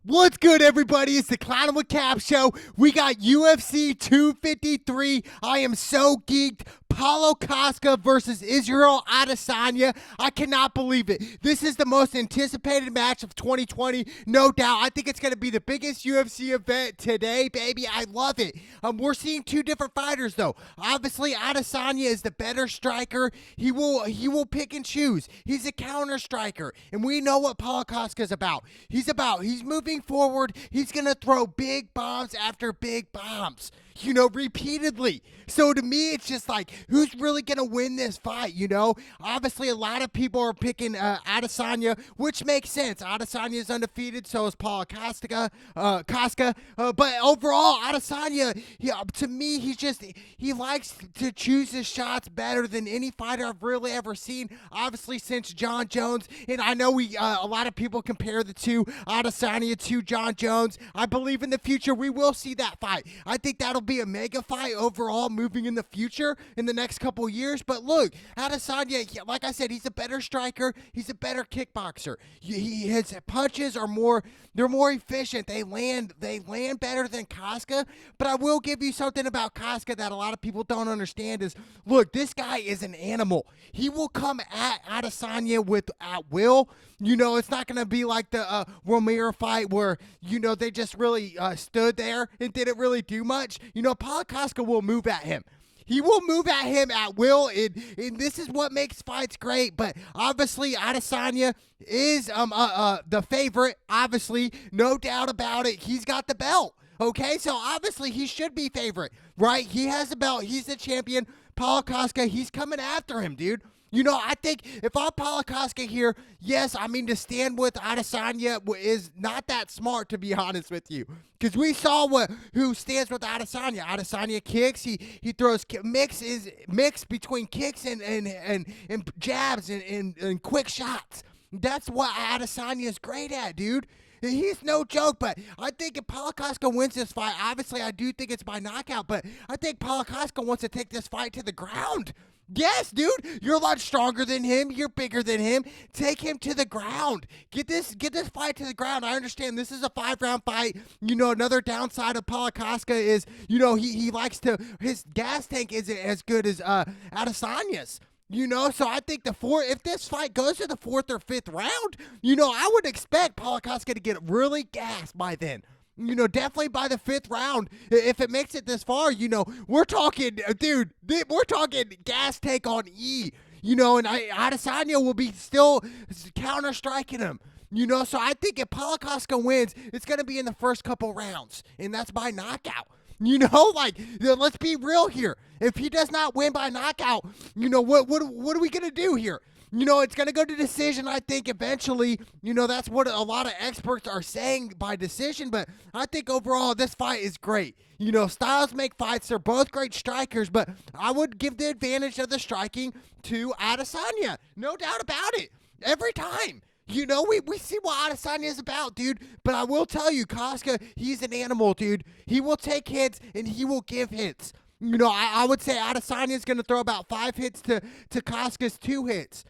What's good, everybody? It's the Clown with Cap show. We got UFC 253. I am so geeked. Paulo Costa versus Israel Adesanya. I cannot believe it. This is the most anticipated match of 2020, no doubt. I think it's going to be the biggest UFC event today, baby. I love it. We're seeing two different fighters, though. Obviously, Adesanya is the better striker. He will pick and choose. He's a counter striker, and we know what Paulo Costa is about. He's moving forward. He's going to throw big bombs after big bombs, repeatedly. So to me, it's just like, who's really going to win this fight, Obviously, a lot of people are picking Adesanya, which makes sense. Adesanya is undefeated, so is Paulo Costa. But overall, Adesanya, to me, he likes to choose his shots better than any fighter I've really ever seen, obviously, since Jon Jones. And I know a lot of people compare the two, Adesanya to Jon Jones. I believe in the future we will see that fight. I think that'll be a mega fight overall moving in the future in the next couple years. But look, Adesanya, like I said, he's a better striker. He's a better kickboxer. His punches are more efficient. They land better than Koska. But I will give you something about Koska that a lot of people don't understand is, look, this guy is an animal. He will come at Adesanya at will. It's not going to be like the Romero fight where, they just really stood there and didn't really do much. Paulo Costa will move at him. He will move at him at will, and this is what makes fights great. But obviously, Adesanya is the favorite. Obviously, no doubt about it. He's got the belt. Okay, so obviously he should be favorite, right? He has the belt. He's the champion. Paulo Costa, he's coming after him, dude. I think if I'm Paulo Costa here, yes, to stand with Adesanya is not that smart, to be honest with you. Because we saw who stands with Adesanya. Adesanya kicks. He throws mix between kicks and jabs and quick shots. That's what Adesanya is great at, dude. He's no joke, but I think if Paulo Costa wins this fight, obviously I do think it's by knockout, but I think Paulo Costa wants to take this fight to the ground. Yes, dude, you're a lot stronger than him. You're bigger than him. Take him to the ground. Get this fight to the ground. I understand this is a 5-round fight. Another downside of Paulo Costa is, he likes to, his gas tank isn't as good as Adesanya's. So I think if this fight goes to the 4th or 5th round, I would expect Paulo Costa to get really gassed by then. Definitely by the 5th round, if it makes it this far, we're talking, dude, we're talking gas tank on E. And Adesanya will be still counter striking him. So I think if Paulo Costa wins, it's going to be in the first couple rounds, and that's by knockout. Let's be real here. If he does not win by knockout, what are we going to do here? It's going to go to decision, I think, eventually. That's what a lot of experts are saying by decision, but I think overall this fight is great. Styles make fights. They're both great strikers, but I would give the advantage of the striking to Adesanya. No doubt about it. Every time. We see what Adesanya is about, dude. But I will tell you, Koska, he's an animal, dude. He will take hits, and he will give hits. I would say Adesanya is going to throw about 5 hits to Koska's 2 hits.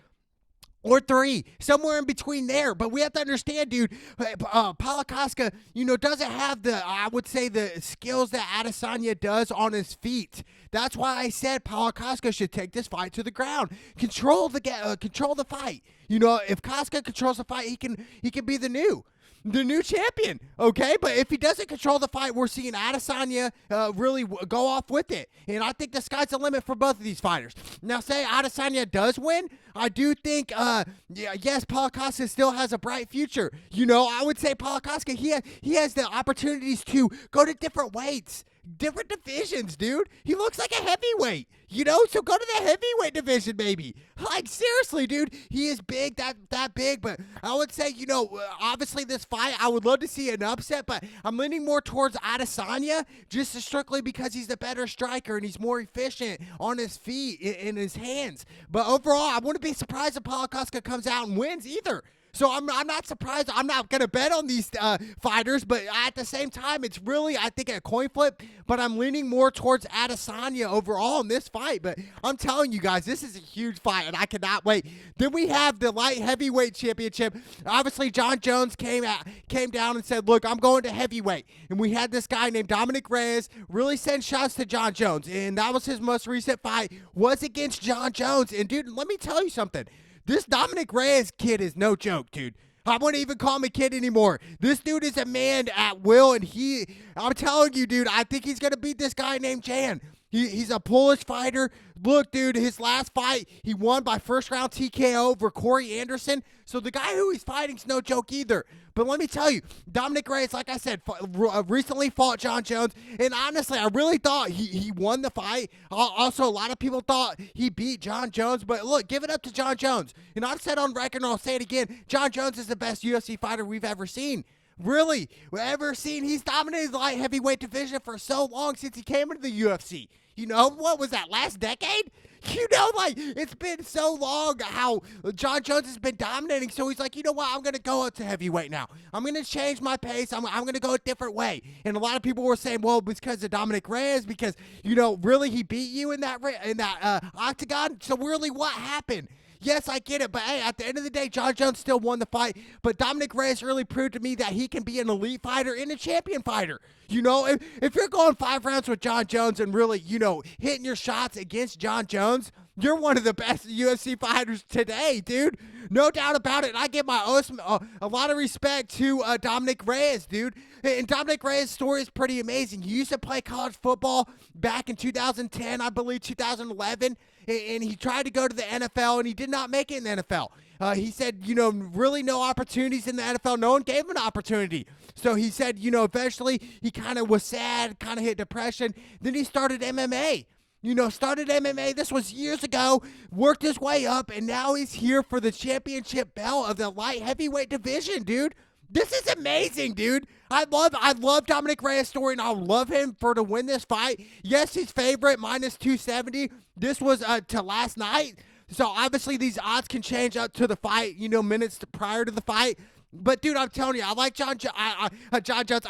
Or 3, somewhere in between there. But we have to understand, dude, Paulo Costa, doesn't have the skills that Adesanya does on his feet. That's why I said Paulo Costa should take this fight to the ground. Control the fight. If Costa controls the fight, he can be the new champion, okay? But if he doesn't control the fight, we're seeing Adesanya really go off with it. And I think the sky's the limit for both of these fighters. Now, say Adesanya does win, I do think, yes, Paulo Costa still has a bright future. I would say Paulo Costa, he has the opportunities to go to different weights. Different divisions, dude. He looks like a heavyweight, so go to the heavyweight division, maybe. Like, seriously, dude, he is big, that big, but I would say, obviously this fight, I would love to see an upset, but I'm leaning more towards Adesanya, just strictly because he's the better striker and he's more efficient on his feet, in his hands. But overall, I wouldn't be surprised if Paulo Costa comes out and wins either. So I'm not surprised. I'm not going to bet on these fighters, but at the same time, it's really, I think, a coin flip, but I'm leaning more towards Adesanya overall in this fight. But I'm telling you guys, this is a huge fight, and I cannot wait. Then we have the light heavyweight championship. Obviously, John Jones came down and said, look, I'm going to heavyweight. And we had this guy named Dominic Reyes really send shots to John Jones, and that was his most recent fight, was against John Jones. And, dude, let me tell you something. This Dominic Reyes kid is no joke, dude. I wouldn't even call him a kid anymore. This dude is a man at will, and I'm telling you, dude, I think he's going to beat this guy named Jan. He's a Polish fighter. Look, dude, his last fight, he won by first-round TKO over Corey Anderson. So the guy who he's fighting's no joke either. But let me tell you, Dominic Reyes, like I said, recently fought John Jones. And honestly, I really thought he won the fight. Also, a lot of people thought he beat John Jones. But look, give it up to John Jones. And I've said on record, and I'll say it again, John Jones is the best UFC fighter we've ever seen. Really, ever seen? He's dominated the light heavyweight division for so long since he came into the UFC. You know, what was that, last decade? You know, like, it's been so long how John Jones has been dominating, so he's like, you know what, I'm going to go up to heavyweight now. I'm going to change my pace. I'm going to go a different way. And a lot of people were saying, well, because of Dominic Reyes, because, you know, really, he beat you in that octagon? So really, what happened? Yes, I get it, but hey, at the end of the day, John Jones still won the fight, but Dominic Reyes really proved to me that he can be an elite fighter and a champion fighter. You know, if you're going 5 rounds with John Jones and really, you know, hitting your shots against John Jones, you're one of the best UFC fighters today, dude. No doubt about it. And I give a lot of respect to Dominic Reyes, dude. And Dominic Reyes' story is pretty amazing. He used to play college football back in 2010, I believe 2011, and he tried to go to the NFL, and he did not make it in the NFL. He said, you know, really no opportunities in the NFL. No one gave him an opportunity. So he said, you know, eventually he kind of was sad, kind of hit depression. Then he started MMA. You know, started MMA, this was years ago, worked his way up, and now he's here for the championship belt of the light heavyweight division, dude. This is amazing, dude. I love Dominic Reyes' story, and I love him to win this fight. Yes, he's favorite, minus 270. This was to last night. So, obviously, these odds can change up to the fight, you know, minutes prior to the fight. But, dude, I'm telling you, I like John Jones. I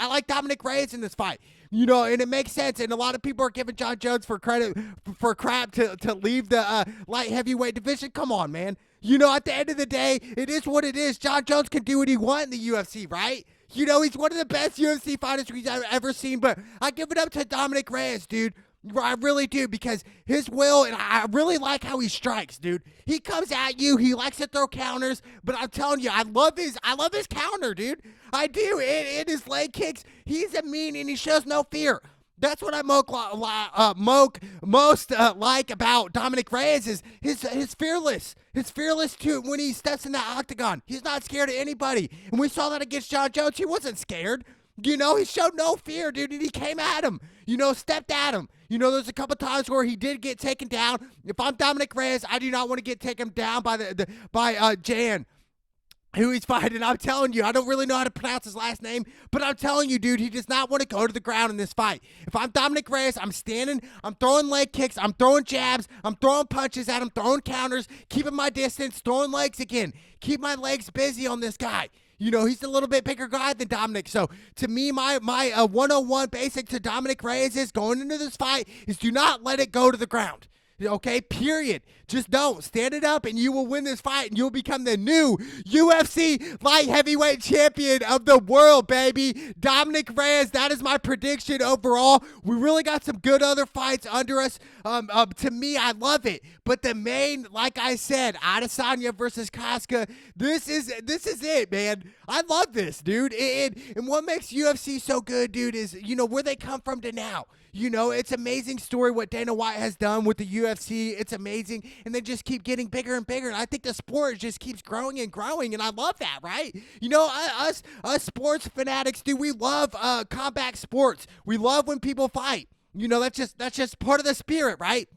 like Dominic Reyes in this fight. You know, and it makes sense. And a lot of people are giving John Jones for crap to leave the light heavyweight division. Come on, man. You know, at the end of the day, it is what it is. John Jones can do what he wants in the UFC, right? You know, he's one of the best UFC fighters we've ever seen. But I give it up to Dominic Reyes, dude. I really do, because his will, and I really like how he strikes, dude. He comes at you, he likes to throw counters, but I'm telling you, I love his counter, dude. I do. In his leg kicks, he's a mean, and he shows no fear. That's what I most like about Dominic Reyes is his fearless. His fearless too when he steps in that octagon. He's not scared of anybody. And we saw that against John Jones. He wasn't scared. You know, he showed no fear, dude, and he came at him. You know, stepped at him. You know, there's a couple times where he did get taken down. If I'm Dominic Reyes, I do not want to get taken down by Jan, who he's fighting. I'm telling you, I don't really know how to pronounce his last name, but I'm telling you, dude, he does not want to go to the ground in this fight. If I'm Dominic Reyes, I'm standing, I'm throwing leg kicks, I'm throwing jabs, I'm throwing punches at him, throwing counters, keeping my distance, throwing legs again. Keep my legs busy on this guy. You know, he's a little bit bigger guy than Dominic. So, to me, my 101 basic to Dominic Reyes is going into this fight is do not let it go to the ground. Okay, period. Just don't. Stand it up and you will win this fight and you'll become the new UFC light heavyweight champion of the world, baby. Dominic Reyes, that is my prediction overall. We really got some good other fights under us. To me, I love it. But the main, like I said, Adesanya versus Casca, this is it, man. I love this, dude. And what makes UFC so good, dude, is, you know, where they come from to now. You know, it's amazing story what Dana White has done with the UFC. It's amazing. And they just keep getting bigger and bigger. And I think the sport just keeps growing and growing. And I love that, right? You know, us sports fanatics, dude, we love combat sports. We love when people fight. You know, that's just part of the spirit, right?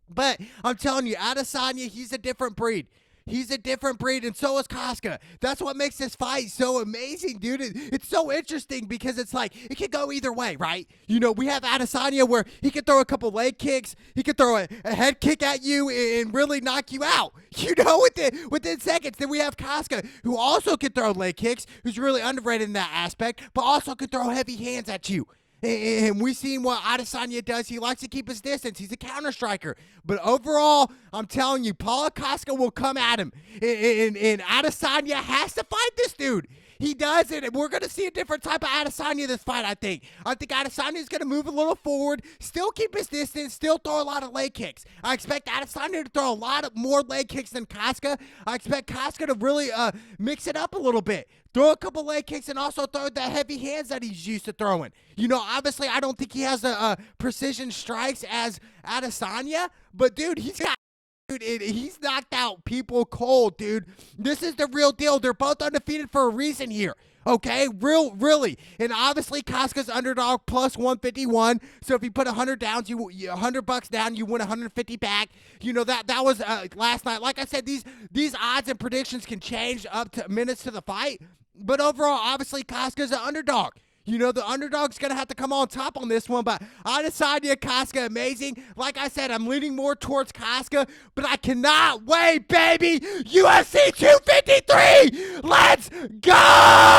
But I'm telling you, Adesanya, he's a different breed. He's a different breed, and so is Koska. That's what makes this fight so amazing, dude. It's so interesting because it's like it could go either way, right? You know, we have Adesanya where he can throw a couple leg kicks, he could throw a head kick at you and really knock you out, you know, within seconds. Then we have Koska, who also can throw leg kicks, who's really underrated in that aspect, but also could throw heavy hands at you. And we've seen what Adesanya does. He likes to keep his distance. He's a counter striker. But overall, I'm telling you, Paulo Costa will come at him. And Adesanya has to fight this dude. He does it, and we're going to see a different type of Adesanya this fight, I think. I think Adesanya is going to move a little forward, still keep his distance, still throw a lot of leg kicks. I expect Adesanya to throw a lot of more leg kicks than Koska. I expect Koska to really mix it up a little bit. Throw a couple leg kicks and also throw the heavy hands that he's used to throwing. You know, obviously, I don't think he has the precision strikes as Adesanya, but, dude, he's got... Dude, he's knocked out people cold, dude. This is the real deal. They're both undefeated for a reason here. Okay, really. And obviously, Koska's underdog plus 151. So if you put $100 down, $100 down, you win 150 back. You know that was last night. Like I said, these odds and predictions can change up to minutes to the fight. But overall, obviously, Koska's an underdog. You know, the underdog's going to have to come on top on this one, but Adesanya, Koska, amazing. Like I said, I'm leaning more towards Koska, but I cannot wait, baby. UFC 253, let's go!